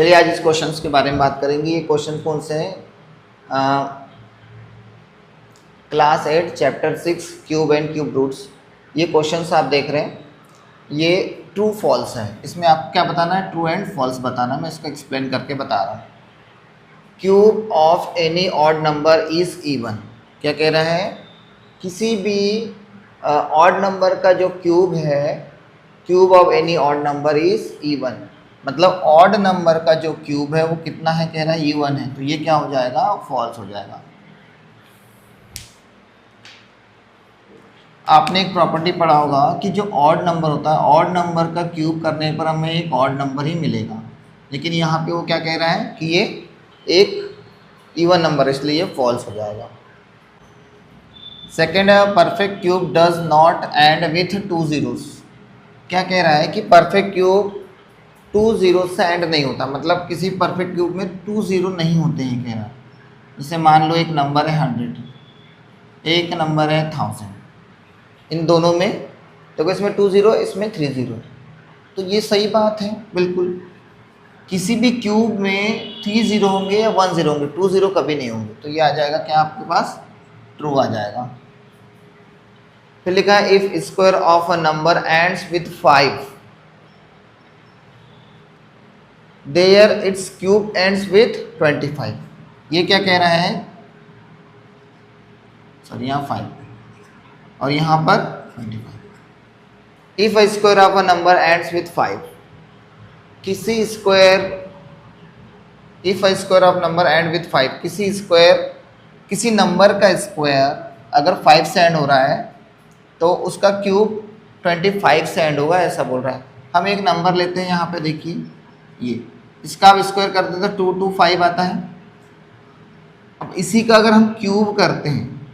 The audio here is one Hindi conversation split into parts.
चलिए आज इस क्वेश्चंस के बारे में बात करेंगे। ये क्वेश्चन कौन से हैं? Class 8 chapter 6 cube and cube roots. ये क्वेश्चंस आप देख रहे हैं, ये ट्रू फॉल्स है। इसमें आपको क्या बताना है? ट्रू एंड फॉल्स बताना। मैं इसको एक्सप्लेन करके बता रहा हूँ। Cube of any odd number is even. क्या कह रहा है? किसी भी ऑड नंबर का जो क्यूब है, cube of any odd number is even, मतलब ऑड नंबर का जो क्यूब है वो कितना है? कह रहा है इवन है। तो ये क्या हो जाएगा? फॉल्स हो जाएगा। आपने एक प्रॉपर्टी पढ़ा होगा कि जो ऑड नंबर होता है, ऑड नंबर का क्यूब करने पर हमें एक ऑड नंबर ही मिलेगा, लेकिन यहाँ पे वो क्या कह रहा है कि ये एक इवन नंबर है, इसलिए ये फॉल्स हो जाएगा। सेकेंड है perfect cube does not and with 2 zeros। क्या कह रहा है कि परफेक्ट क्यूब 2 zeros से एंड नहीं होता, मतलब किसी परफेक्ट क्यूब में 2 zero नहीं होते हैं। कह रहा है जैसे मान लो एक नंबर है 100, एक नंबर है 1000, इन दोनों में तो इसमें 2 0, इसमें 3 0। तो ये सही बात है बिल्कुल। किसी भी क्यूब में 3 0 होंगे या 1 0 होंगे, 2 0 कभी नहीं होंगे। तो ये आ जाएगा क्या आपके पास? ट्रू आ जाएगा। फिर लिखा है if square of a number ends with 5 there its cube ends with 25। ये क्या कह रहा है? सॉरी, यहाँ 5 और यहाँ पर 25। If a square of a number ends with 5, किसी square, if a square of number and with 5, किसी स्क्वायर, किसी नंबर का स्क्वायर अगर 5 से एंड हो रहा है तो उसका क्यूब 25 से एंड होगा, ऐसा बोल रहा है। हम एक नंबर लेते हैं, यहाँ पे देखिए, ये इसका आप स्क्वायर कर देते तो 2 2 5 आता है। अब इसी का अगर हम क्यूब करते हैं,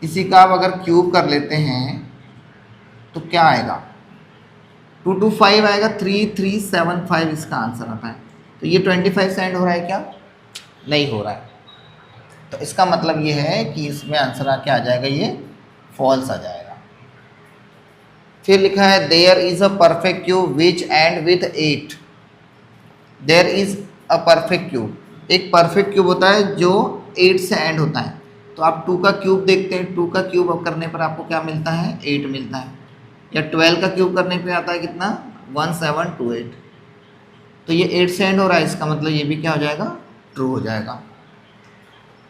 इसी का आप अगर क्यूब कर लेते हैं तो क्या आएगा? 2 2 5 आएगा, 3 3 7 5 इसका आंसर आता है। तो ये 25 से एंड हो रहा है क्या? नहीं हो रहा है। तो इसका मतलब ये है कि इसमें आंसर क्या आ जाएगा? ये फॉल्स आ जाएगा। फिर लिखा है there is a perfect cube which end with 8। There is a perfect cube, एक परफेक्ट क्यूब होता है जो 8 से एंड होता है। तो आप 2 का क्यूब देखते हैं, 2 का क्यूब करने पर आपको क्या मिलता है? 8 मिलता है। या 12 का क्यूब करने पे आता है कितना? 1728। तो ये 8 से एंड हो रहा है, इसका मतलब ये भी क्या हो जाएगा? ट्रू हो जाएगा।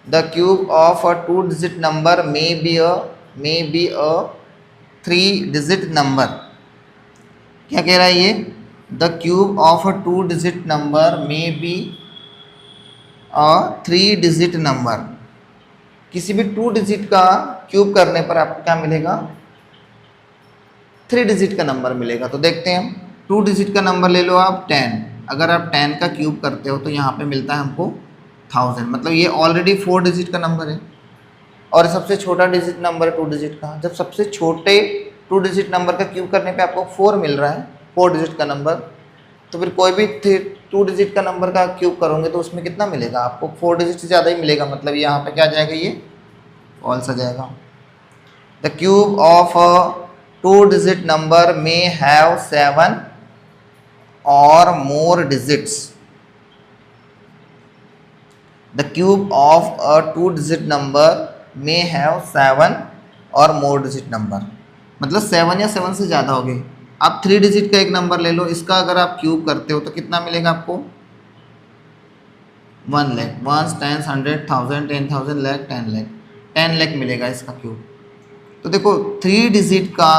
The cube of a 2 digit number may be a 3 digit number. क्या कह रहा है ये? The cube of a 2 digit number may be a 3 digit number. किसी भी 2 डिजिट का क्यूब करने पर आपको क्या मिलेगा? 3 डिजिट का नंबर मिलेगा। तो देखते हैं हम। 2 डिजिट का नंबर ले लो आप 10, अगर आप 10 का क्यूब करते हो तो यहाँ पे मिलता है हमको 1000, मतलब ये ऑलरेडी 4 डिजिट का नंबर है। और सबसे छोटा डिजिट नंबर है 2 डिजिट का। जब सबसे छोटे 2 डिजिट नंबर का क्यूब करने पे आपको 4 मिल रहा है, 4 डिजिट का नंबर, तो फिर कोई भी 2 डिजिट का नंबर का क्यूब करोगे तो उसमें कितना मिलेगा आपको? 4 डिजिट से ज़्यादा ही मिलेगा, मतलब यहाँ पे क्या आ जाएगा? ये फॉल्स आ जाएगा। The cube of a 2 digit number may have 7 और मोर digits. The cube of a 2 digit number may have 7 और मोर डिजिट नंबर, मतलब 7 या 7 से ज़्यादा हो गए। आप 3 डिजिट का एक नंबर ले लो, इसका अगर आप क्यूब करते हो तो कितना मिलेगा आपको? 1 लाख, 1 10 100 1000 10,000 लाख 10 लाख, 10 लाख मिलेगा इसका क्यूब। तो देखो 3 डिजिट का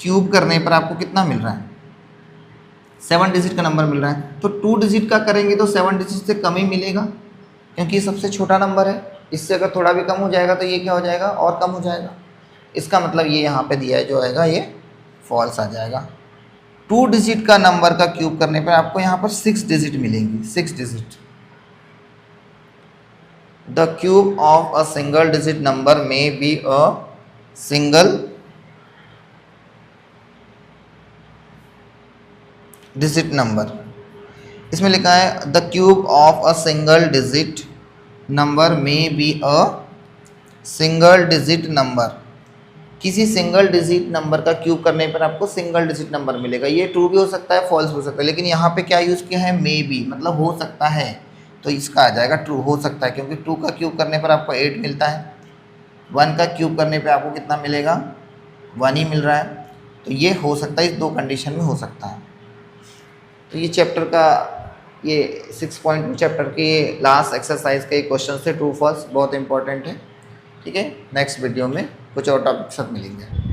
क्यूब करने पर आपको कितना मिल रहा है? 7 डिजिट का नंबर मिल रहा है। तो 2 डिजिट का करेंगे तो 7 डिजिट से कम ही मिलेगा, क्योंकि ये सबसे छोटा नंबर है। इससे अगर थोड़ा भी कम हो जाएगा तो ये क्या हो जाएगा? और कम हो जाएगा। इसका मतलब ये यहाँ पे दिया है जो आएगा ये फॉल्स आ जाएगा। 2 डिजिट का नंबर का क्यूब करने पर आपको यहाँ पर 6 डिजिट मिलेंगी, 6 digit. The cube of a single digit number may be a single digit number. इसमें लिखा है the cube of a single digit number may be a single digit number. किसी सिंगल डिजिट नंबर का क्यूब करने पर आपको सिंगल डिजिट नंबर मिलेगा। ये ट्रू भी हो सकता है, फॉल्स हो सकता है, लेकिन यहाँ पे क्या यूज़ किया है, मे बी, मतलब हो सकता है, तो इसका आ जाएगा ट्रू, हो सकता है, क्योंकि 2 का क्यूब करने पर आपको 8 मिलता है, 1 का क्यूब करने पर आपको कितना मिलेगा, 1 ही मिल रहा है, तो ये हो सकता है, इस 2 कंडीशन में हो सकता है। तो ये चैप्टर का, ये 6.2 चैप्टर के लास्ट एक्सरसाइज के क्वेश्चन से ट्रू फॉल्स बहुत इंपॉर्टेंट है। ठीक है, नेक्स्ट वीडियो में कुछ और टॉपिक सब मिलेंगे।